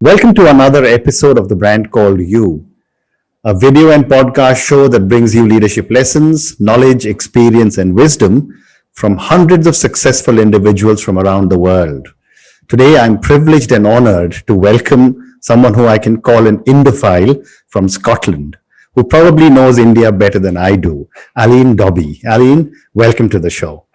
Welcome to another episode of the brand called You, a video and podcast show that brings you leadership lessons, knowledge, experience, and wisdom from hundreds of successful individuals from around the world. Today, I'm privileged and honored to welcome someone who I can call an Indophile from Scotland, who probably knows India better than I do, Aline Dobbie. Aline, welcome to the show.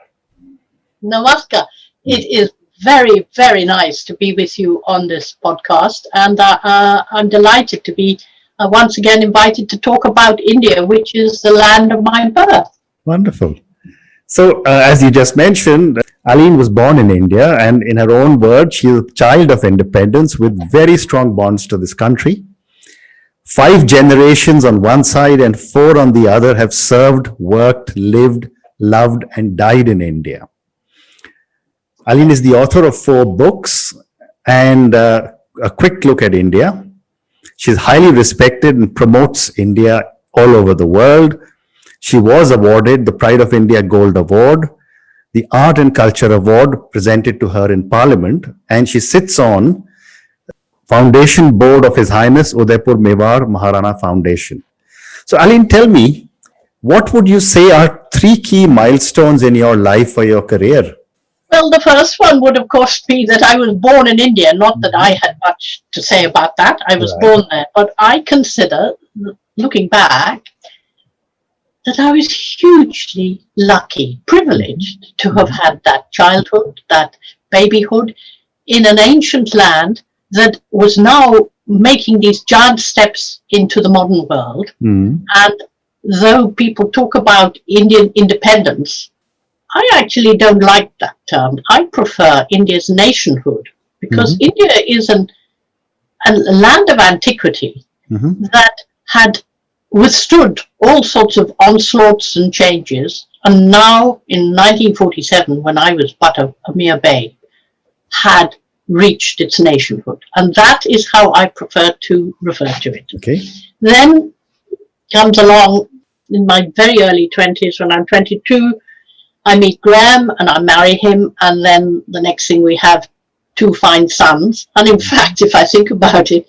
Namaskar. It is very, very nice to be with you on this podcast, and I'm delighted to be once again invited to talk about India, which is the land of my birth. Wonderful. So, as you just mentioned, Aline was born in India, and in her own words, she is a child of independence with very strong bonds to this country. 5 generations on one side and 4 on the other have served, worked, lived, loved, and died in India. Aline is the author of 4 books and a quick look at India. She's highly respected and promotes India all over the world. She was awarded the Pride of India Gold Award, the Art and Culture Award presented to her in Parliament, and she sits on Foundation Board of His Highness Udaipur Mewar Maharana Foundation. So Aline, tell me, what would you say are 3 key milestones in your life or your career? Well, the first one would, of course, be that I was born in India. Not that I had much to say about that. I was born there. But I consider, looking back, that I was hugely lucky, privileged to have had that childhood, that babyhood in an ancient land that was now making these giant steps into the modern world. And though people talk about Indian independence, I actually don't like that term. I prefer India's nationhood, because India is a land of antiquity that had withstood all sorts of onslaughts and changes, and now in 1947, when I was but a mere babe, had reached its nationhood. And that is how I prefer to refer to it. Okay. Then comes along in my very early 20s, when I'm 22, I meet Graham and I marry him, and then the next thing we have 2 fine sons. And in fact, if I think about it,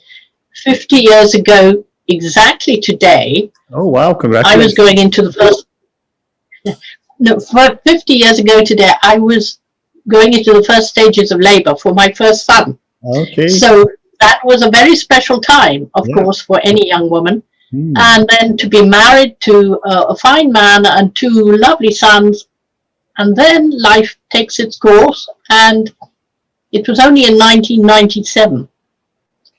50 years ago, exactly today, oh wow, congratulations. I was going into the first, 50 years ago today, I was going into the first stages of labor for my first son. Okay. So that was a very special time, of course, for any young woman. And then to be married to a fine man and 2 lovely sons, and then life takes its course. And it was only in 1997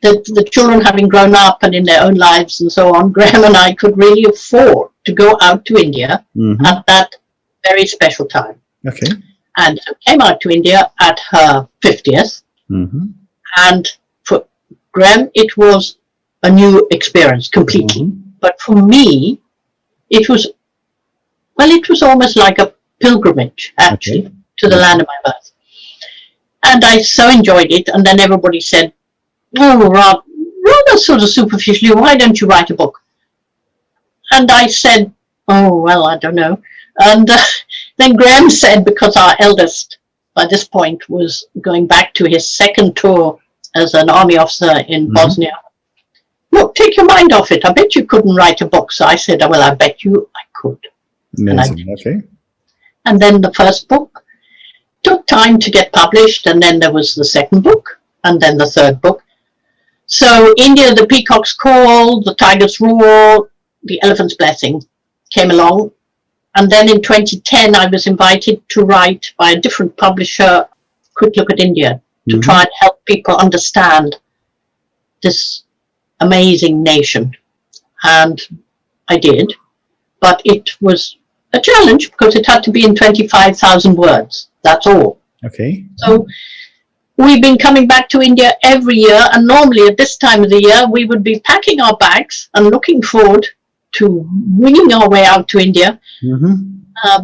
that the children, having grown up and in their own lives and so on, Graham and I could really afford to go out to India at that very special time. Okay. And so came out to India at her 50th. And for Graham, it was a new experience completely. But for me, it was almost like a pilgrimage, actually, to the land of my birth. And I so enjoyed it. And then everybody said, oh, rather sort of superficially, why don't you write a book? And I said, oh, well, I don't know. And then Graham said, because our eldest by this point was going back to his 2nd tour as an army officer in Bosnia, look, take your mind off it. I bet you couldn't write a book. So I said, well, I bet you I could. Amazing. Okay. And then the first book took time to get published, and then there was the 2nd book, and then the 3rd book. So India, the Peacock's Call, the Tiger's Roar, the Elephant's Blessing came along. And then in 2010, I was invited to write by a different publisher, Quicklook at India, to try and help people understand this amazing nation. And I did, but it was a challenge because it had to be in 25,000 words. That's all. Okay. So we've been coming back to India every year, and normally at this time of the year, we would be packing our bags and looking forward to winging our way out to India.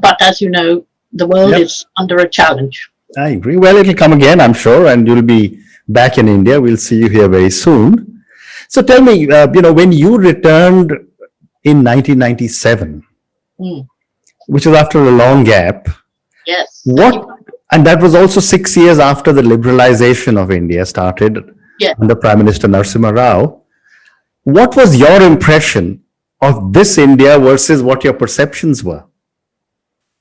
But as you know, the world is under a challenge. I agree. Well, it'll come again, I'm sure, and you'll be back in India. We'll see you here very soon. So tell me, when you returned in 1997, which was after a long gap. Yes. And that was also 6 years after the liberalization of India started. Yeah. under Prime Minister Narasimha Rao. What was your impression of this India versus what your perceptions were?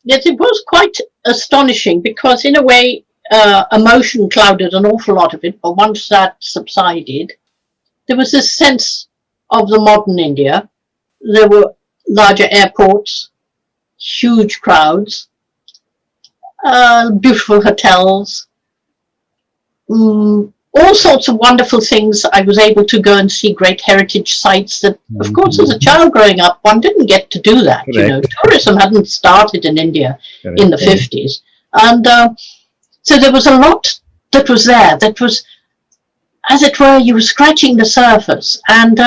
Yes, it was quite astonishing because, in a way, emotion clouded an awful lot of it. But once that subsided, there was this sense of the modern India. There were larger airports, huge crowds, beautiful hotels, all sorts of wonderful things. I was able to go and see great heritage sites that, of course, as a child growing up, one didn't get to do that. Correct. You know, tourism hadn't started in India Correct. in the 50s. And so there was a lot that was there that was, as it were, you were scratching the surface. And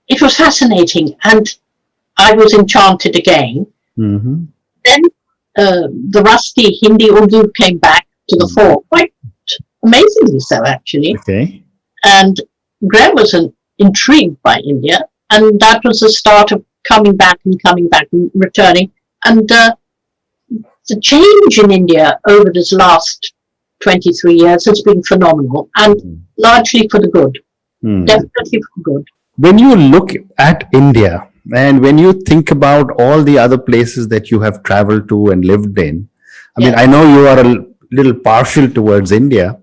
it was fascinating. And I was enchanted again. Mm-hmm. Then the rusty Hindi Urdu came back to the fore, quite amazingly so, actually. Okay. And Graham was intrigued by India, and that was the start of coming back and returning. And the change in India over this last 23 years has been phenomenal, and largely for the good. Definitely for good. When you look at India and when you think about all the other places that you have traveled to and lived in, I mean, I know you are a little partial towards India,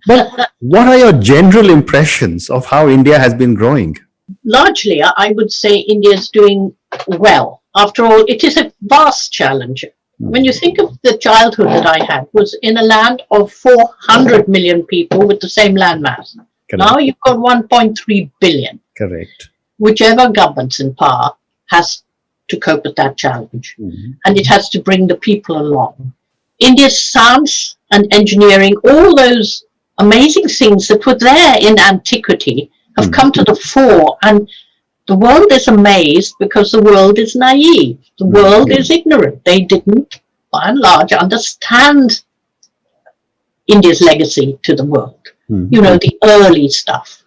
but what are your general impressions of how India has been growing? Largely, I would say India is doing well. After all, it is a vast challenge. When you think of the childhood that I had, was in a land of 400 million people with the same landmass. Correct. Now you've got 1.3 billion. Correct. Whichever government's in power has to cope with that challenge. And it has to bring the people along. India's science and engineering, all those amazing things that were there in antiquity have come to the fore, and the world is amazed because the world is naive. The world is ignorant. They didn't, by and large, understand India's legacy to the world. You know, the early stuff.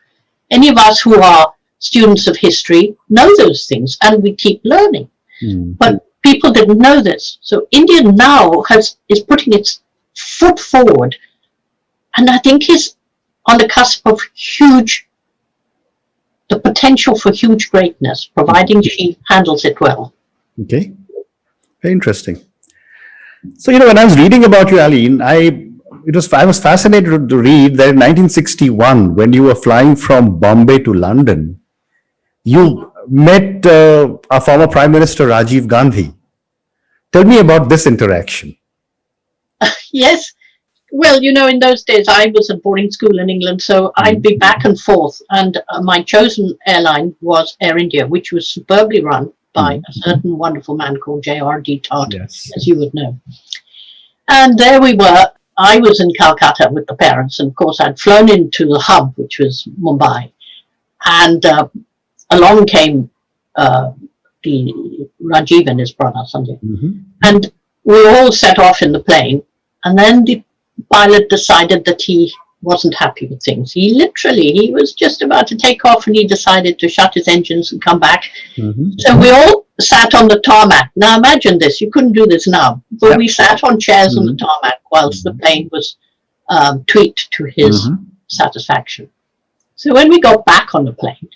Any of us who are students of history know those things, and we keep learning. But people didn't know this. So India now is putting its foot forward, and I think is on the cusp of the potential for huge greatness, providing she handles it well. Okay. Very interesting. So, you know, when I was reading about you, Aline, I was fascinated to read that in 1961, when you were flying from Bombay to London, you met our former Prime Minister Rajiv Gandhi. Tell me about this interaction. Yes. Well, you know, in those days, I was at boarding school in England, so I'd be back and forth. And my chosen airline was Air India, which was superbly run by a certain wonderful man called J.R.D. Todd, as you would know. And there we were. I was in Calcutta with the parents, and of course I'd flown into the hub, which was Mumbai, and along came the Rajiv and his brother Sanjay, and we all set off in the plane, and then the pilot decided that he wasn't happy with things. He was just about to take off, and he decided to shut his engines and come back. So we all sat on the tarmac. Now imagine this, you couldn't do this now, but we sat on chairs on the tarmac whilst the plane was tweaked to his satisfaction. So when we got back on the plane,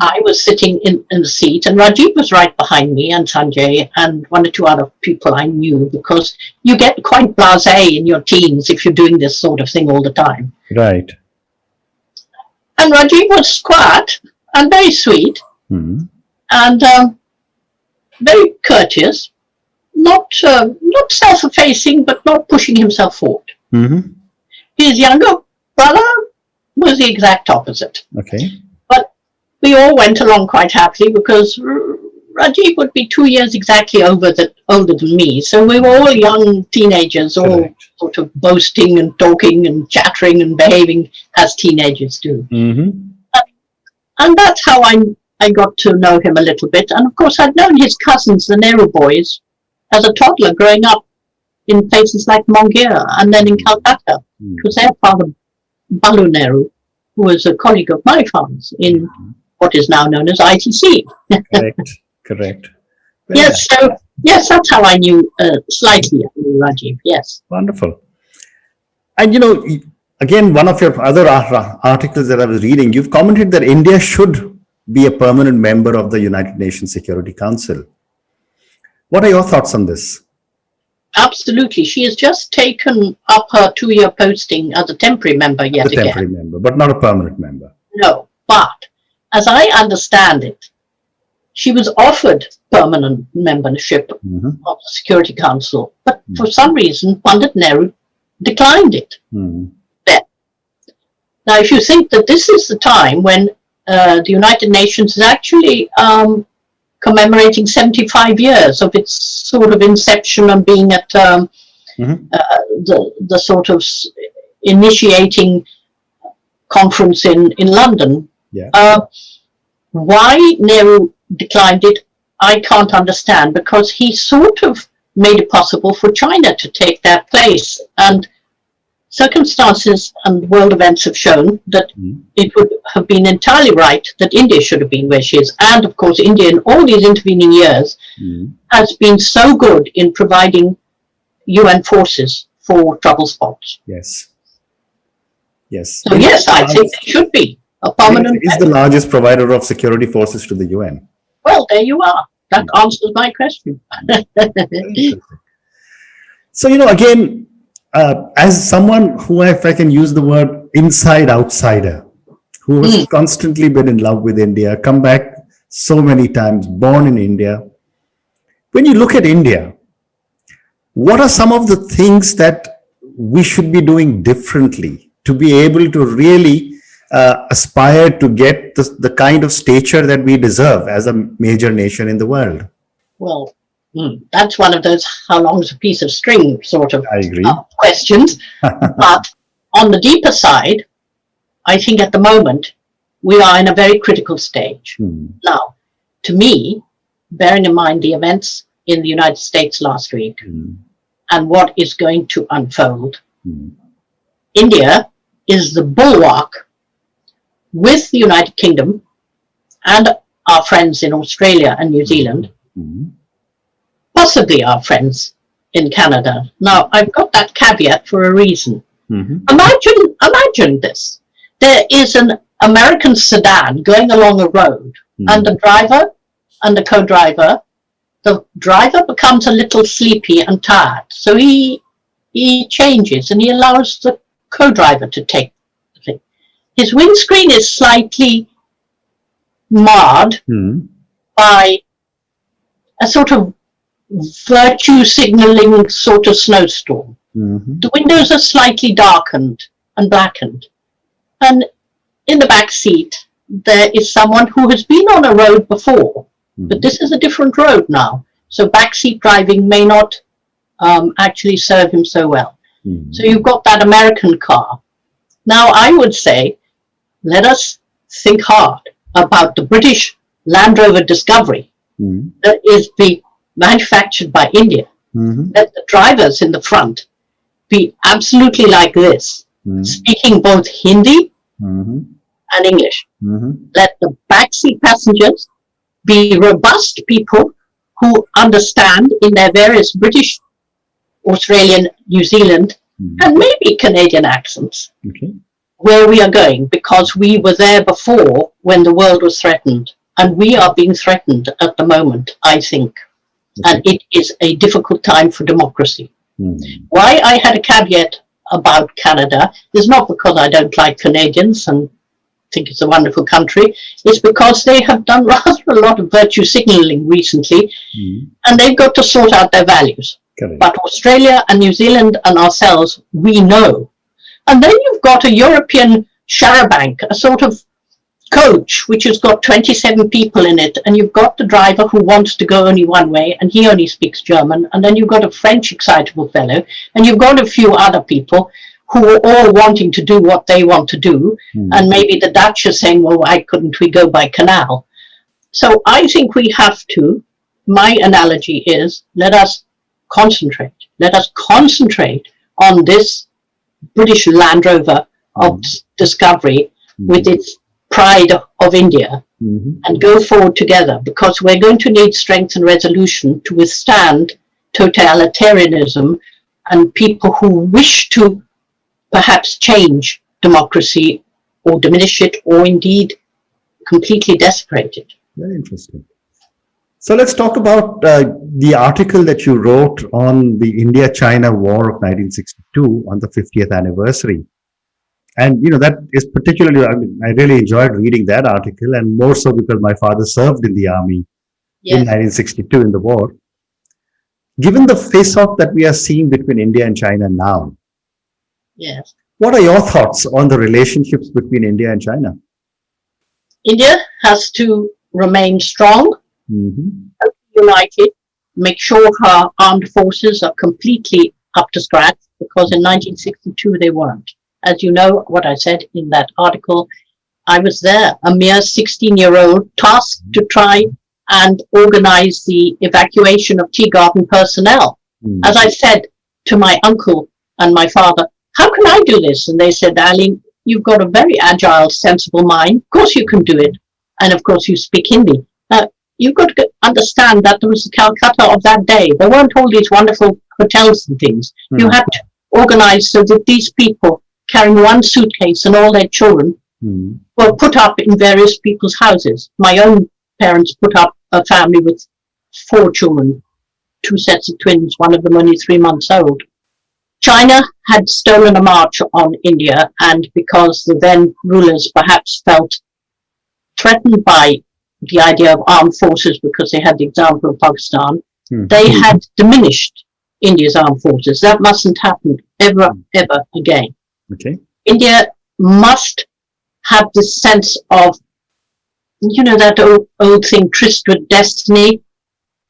I was sitting in the seat, and Rajiv was right behind me, and Sanjay, and one or two other people I knew, because you get quite blasé in your teens if you're doing this sort of thing all the time. Right. And Rajiv was quiet and very sweet, and very courteous, not self-effacing, but not pushing himself forward. His younger brother was the exact opposite. Okay. But we all went along quite happily, because Rajiv would be 2 years exactly older than me. So we were all young teenagers, all sort of boasting and talking and chattering and behaving as teenagers do. And that's how I got to know him a little bit. And of course, I'd known his cousins, the Nehru boys, as a toddler growing up in places like Monghir and then in Calcutta, because their father, Balu Nehru, who was a colleague of my father's in what is now known as ITC. Correct. Yes, so yes, that's how I knew slightly Rajiv. Yes. Wonderful. And you know, again, one of your other articles that I was reading, you've commented that India should be a permanent member of the United Nations Security Council. What are your thoughts on this? Absolutely. She has just taken up her 2-year posting as a temporary member yet again. A temporary member, but not a permanent member. No, but as I understand it, she was offered permanent membership of the Security Council, but for some reason, Pandit Nehru declined it. There. Now, if you think that this is the time when the United Nations is actually commemorating 75 years of its sort of inception and being at the sort of initiating conference in London. Yeah. Why Nehru declined it, I can't understand, because he sort of made it possible for China to take that place. And circumstances and world events have shown that it would have been entirely right that India should have been where she is. And of course, India in all these intervening years has been so good in providing UN forces for trouble spots. Yes. Yes. So yes, I think it should be a permanent. It is the largest provider of security forces to the UN. Well, there you are. That answers my question. So, again, as someone who, if I can use the word inside outsider, who has constantly been in love with India, come back so many times, born in India. When you look at India, what are some of the things that we should be doing differently to be able to really aspire to get the kind of stature that we deserve as a major nation in the world? Well, that's one of those how long's a piece of string sort of questions. But on the deeper side, I think at the moment we are in a very critical stage. Now, to me, bearing in mind the events in the United States last week and what is going to unfold, India is the bulwark with the United Kingdom and our friends in Australia and New Zealand, possibly our friends in Canada. Now, I've got that caveat for a reason. Imagine this. There is an American sedan going along a road, and the driver and the co-driver, the driver becomes a little sleepy and tired. So he changes and he allows the co-driver to take the thing. His windscreen is slightly marred by a sort of virtue signaling sort of snowstorm. The windows are slightly darkened and blackened. And in the back seat, there is someone who has been on a road before, but this is a different road now. So backseat driving may not actually serve him so well. So you've got that American car. Now, I would say, let us think hard about the British Land Rover Discovery that is being manufactured by India. Let the drivers in the front be absolutely like this, speaking both Hindi and English. Let the backseat passengers be robust people who understand in their various British, Australian, New Zealand, and maybe Canadian accents where we are going, because we were there before when the world was threatened, and we are being threatened at the moment, I think. And it is a difficult time for democracy. Why I had a caveat about Canada is not because I don't like Canadians and think it's a wonderful country. It's because they have done rather a lot of virtue signaling recently, and they've got to sort out their values. But Australia and New Zealand and ourselves, we know. And then you've got a European charabanc, a sort of coach, which has got 27 people in it, and you've got the driver who wants to go only one way, and he only speaks German, and then you've got a French excitable fellow, and you've got a few other people who are all wanting to do what they want to do, and maybe the Dutch are saying, well, why couldn't we go by canal? So I think we have to, my analogy is, let us concentrate on this British Land Rover of Discovery with its pride of India, and go forward together, because we're going to need strength and resolution to withstand totalitarianism and people who wish to perhaps change democracy or diminish it or indeed completely desecrate it. Very interesting. So let's talk about the article that you wrote on the India-China War of 1962 on the 50th anniversary. And, that is particularly, I really enjoyed reading that article, and more so because my father served in the army in 1962 in the war. Given the face-off that we are seeing between India and China now, Yes. what are your thoughts on the relationships between India and China? India has to remain strong, united, make sure her armed forces are completely up to scratch, because in 1962 they weren't. As you know, what I said in that article, I was there, a mere 16-year-old, tasked to try and organize the evacuation of tea garden personnel. As I said to my uncle and my father, how can I do this? And they said, Aline, you've got a very agile, sensible mind. Of course you can do it. And of course you speak Hindi. You've got to understand that there was the Calcutta of that day. There weren't all these wonderful hotels and things. You had to organize so that these people carrying one suitcase and all their children were put up in various people's houses. My own parents put up a family with 4 children, 2 sets of twins, one of them only 3 months old. China had stolen a march on India, and because the then rulers perhaps felt threatened by the idea of armed forces because they had the example of Pakistan, they had diminished India's armed forces. That mustn't happen ever again. Okay. India must have this sense of, that old thing, tryst with destiny.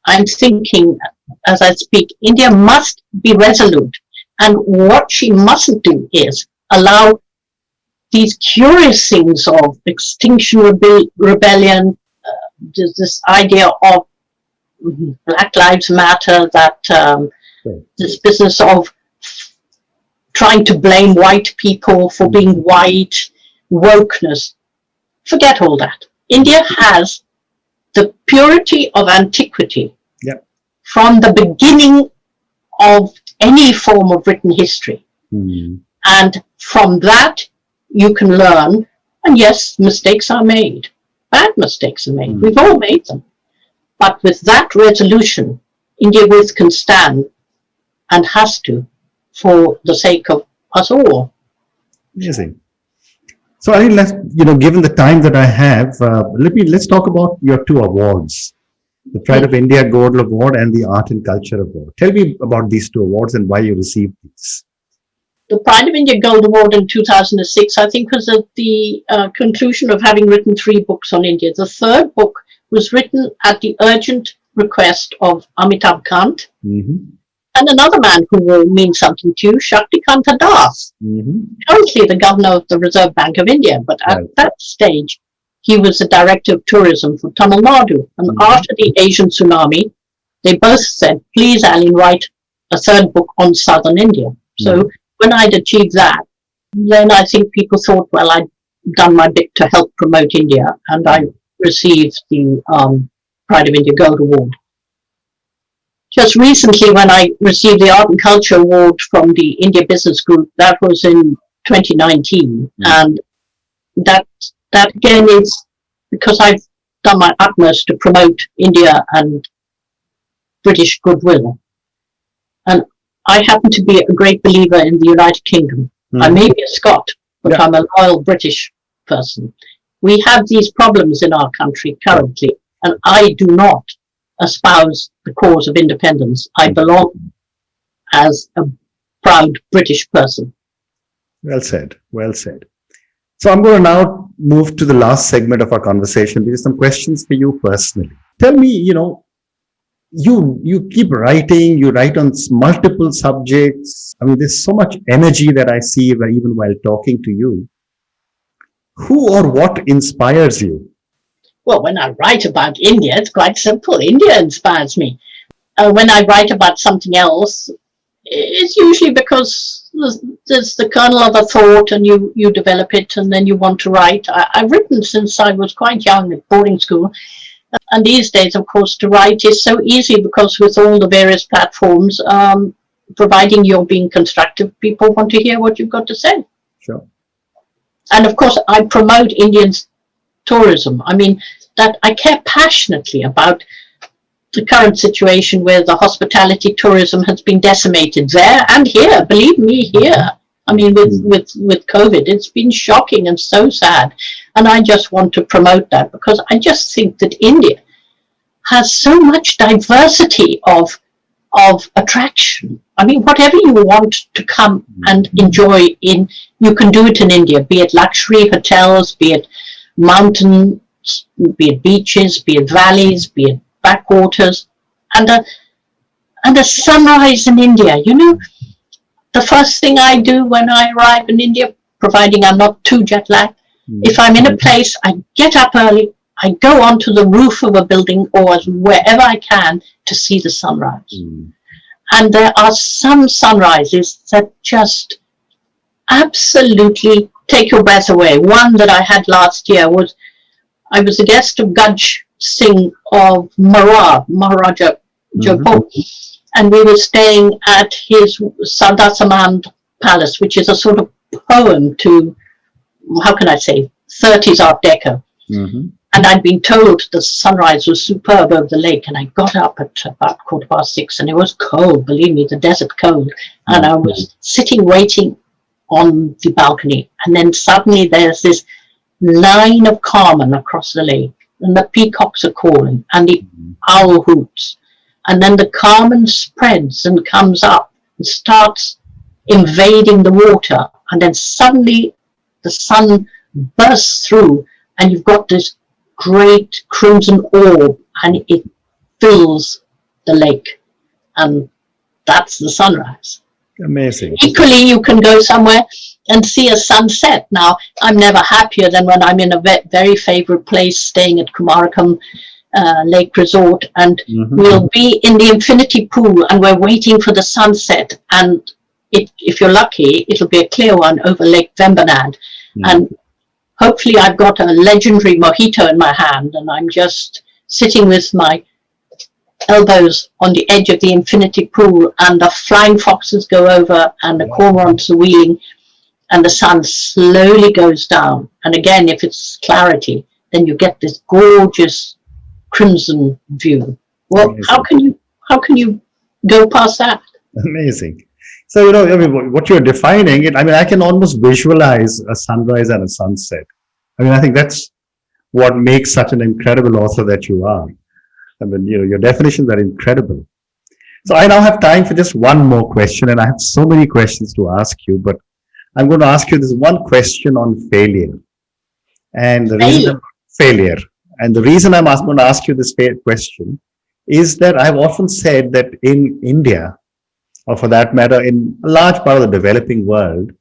I'm thinking as I speak, India must be resolute. And what she mustn't do is allow these curious things of extinction rebellion, this idea of Black Lives Matter, that this business of trying to blame white people for being white, wokeness. Forget all that. India has the purity of antiquity from the beginning of any form of written history. And from that, you can learn. And yes, mistakes are made. Bad mistakes are made. We've all made them. But with that resolution, India can stand and has to for the sake of us all. Amazing. So I think given the time that I have, let's talk about your 2 awards, the Pride of India Gold Award and the Art and Culture Award. Tell me about these 2 awards and why you received these. The Pride of India Gold Award in 2006, I think, was at the conclusion of having written 3 books on India. The 3rd book was written at the urgent request of Amitabh Kant and another man who will mean something to you, Shaktikanta Das, currently the governor of the Reserve Bank of India. But at that stage, he was the director of tourism for Tamil Nadu. And after the Asian tsunami, they both said, please, Aline, write a 3rd book on southern India. So when I'd achieved that, then I think people thought, well, I'd done my bit to help promote India, and I received the Pride of India Gold Award. Just recently, when I received the Art and Culture Award from the India Business Group, that was in 2019, and that again is because I've done my utmost to promote India and British goodwill. And I happen to be a great believer in the United Kingdom. I may be a Scot, but I'm a loyal British person. We have these problems in our country currently, and I do not espouse the cause of independence. I belong as a proud British person. Well said. Well said. So I'm going to now move to the last segment of our conversation. There are some questions for you personally. Tell me, you keep writing, you write on multiple subjects. I mean, there's so much energy that I see even while talking to you. Who or what inspires you? Well, when I write about India, it's quite simple. India inspires me. When I write about something else, it's usually because there's the kernel of a thought and you develop it and then you want to write. I've written since I was quite young at boarding school. And these days, of course, to write is so easy because with all the various platforms, providing you're being constructive, people want to hear what you've got to say. Sure. And of course, I promote Indian tourism. I mean, that I care passionately about the current situation where the hospitality tourism has been decimated there and here. Believe me, here. I mean, with COVID, it's been shocking and so sad. And I just want to promote that because I just think that India has so much diversity of attraction. I mean, whatever you want to come and enjoy you can do it in India, be it luxury hotels, be it mountains, be it beaches, be it valleys, be it backwaters, and a sunrise in India. You know, the first thing I do when I arrive in India, providing I'm not too jet lagged, if I'm in a place, I get up early, I go onto the roof of a building or wherever I can to see the sunrise. And there are some sunrises that just absolutely take your breath away. One that I had last year was, I was a guest of Gaj Singh of Maharaja Jaipur, and we were staying at his Sada Samand Palace, which is a sort of poem to, how can I say, 30s Art Deco. And I'd been told the sunrise was superb over the lake, and I got up at about 6:15, and it was cold, believe me, the desert cold, and I was sitting waiting on the balcony, and then suddenly there's this line of carmen across the lake, and the peacocks are calling, and the owl hoots, and then the carmen spreads and comes up and starts invading the water, and then suddenly the sun bursts through, and you've got this great crimson orb, and it fills the lake, and that's the sunrise. Amazing. Equally, you can go somewhere and see a sunset. Now, I'm never happier than when I'm in a very favorite place, staying at Kumarakam Lake Resort, and we'll be in the infinity pool, and we're waiting for the sunset, and if you're lucky, it'll be a clear one over Lake Vembanad, and hopefully I've got a legendary mojito in my hand, and I'm just sitting with my elbows on the edge of the infinity pool, and the flying foxes go over, and the cormorants are wheeling, and the sun slowly goes down. And again, if it's clarity, then you get this gorgeous crimson view. Well, how can you go past that? Amazing. So, you know, I mean, what you're defining it, I mean, I can almost visualize a sunrise and a sunset. I mean, I think that's what makes such an incredible author that you are. I mean, you know, your definitions are incredible. So I now have time for just one more question, and I have so many questions to ask you, but I'm going to ask you this one question on failure. And the reason failure. And the reason I'm going to ask you this question is that I've often said that in India, or for that matter, in a large part of the developing world,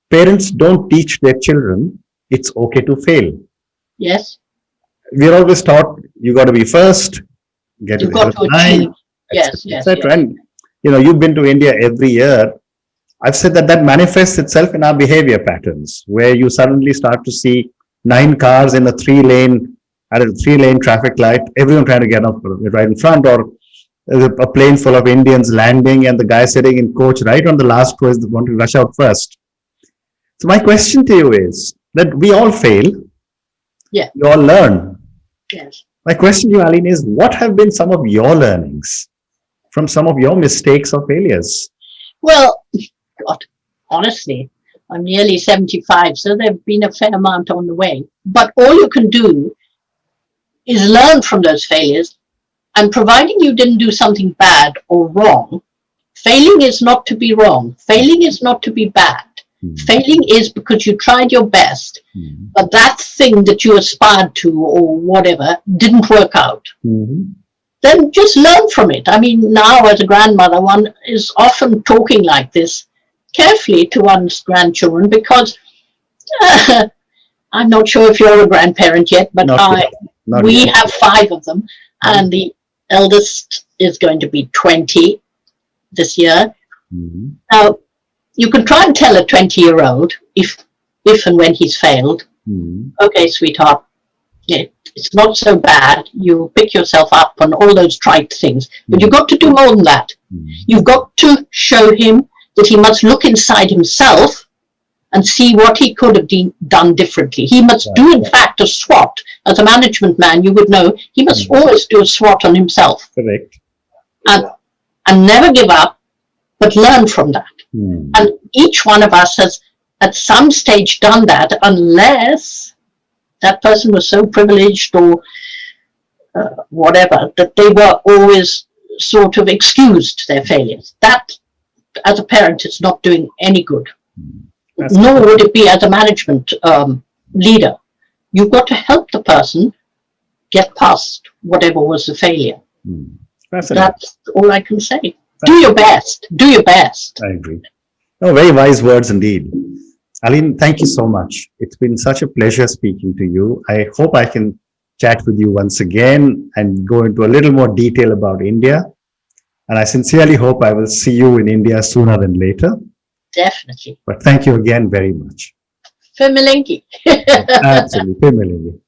parents don't teach their children it's okay to fail. Yes. We're always taught you got to be first, get You've got to achieve. Yes, yes, etc. yes. And you know, you've been to India every year. I've said that manifests itself in our behavior patterns, where you suddenly start to see 9 cars in a 3-lane traffic light, everyone trying to get up right in front, or a plane full of Indians landing, and the guy sitting in coach right on the last row is the one to rush out first. So my question to you is that we all fail. Yeah. We all learn. Yes. My question to you, Aline, is what have been some of your learnings from some of your mistakes or failures? Well, God, honestly, I'm nearly 75, so there've been a fair amount on the way. But all you can do is learn from those failures, and providing you didn't do something bad or wrong, failing is not to be wrong. Failing is not to be bad. Failing is because you tried your best, but that thing that you aspired to or whatever didn't work out. Then just learn from it. I mean, now as a grandmother, one is often talking like this carefully to one's grandchildren, because I'm not sure if you're a grandparent yet, but we have 5 of them, and the eldest is going to be 20 this year. Now, you can try and tell a 20-year-old if and when he's failed, okay, sweetheart, it's not so bad. You pick yourself up and all those trite things, but you've got to do more than that. You've got to show him that he must look inside himself and see what he could have done differently. He must do, in fact, a SWOT. As a management man, you would know he must always do a SWOT on himself. Correct. And never give up, but learn from that. And each one of us has at some stage done that, unless that person was so privileged or whatever, that they were always sort of excused their failures. That, as a parent, is not doing any good. Nor would it be as a management leader. You've got to help the person get past whatever was the failure. That's all I can say. Do your best. Do your best. I agree. No, very wise words indeed. Aline, thank you so much. It's been such a pleasure speaking to you. I hope I can chat with you once again and go into a little more detail about India. And I sincerely hope I will see you in India sooner than later. Definitely. But thank you again very much. Femilingi. Absolutely. Femilingi.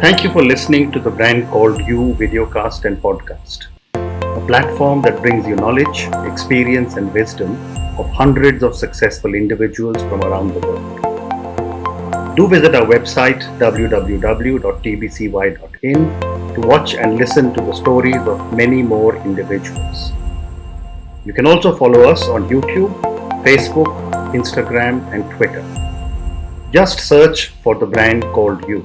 Thank you for listening to the Brand Called You videocast and podcast, a platform that brings you knowledge, experience, and wisdom of hundreds of successful individuals from around the world. Do visit our website www.tbcy.in to watch and listen to the stories of many more individuals. You can also follow us on YouTube, Facebook, Instagram, and Twitter. Just search for the Brand Called You.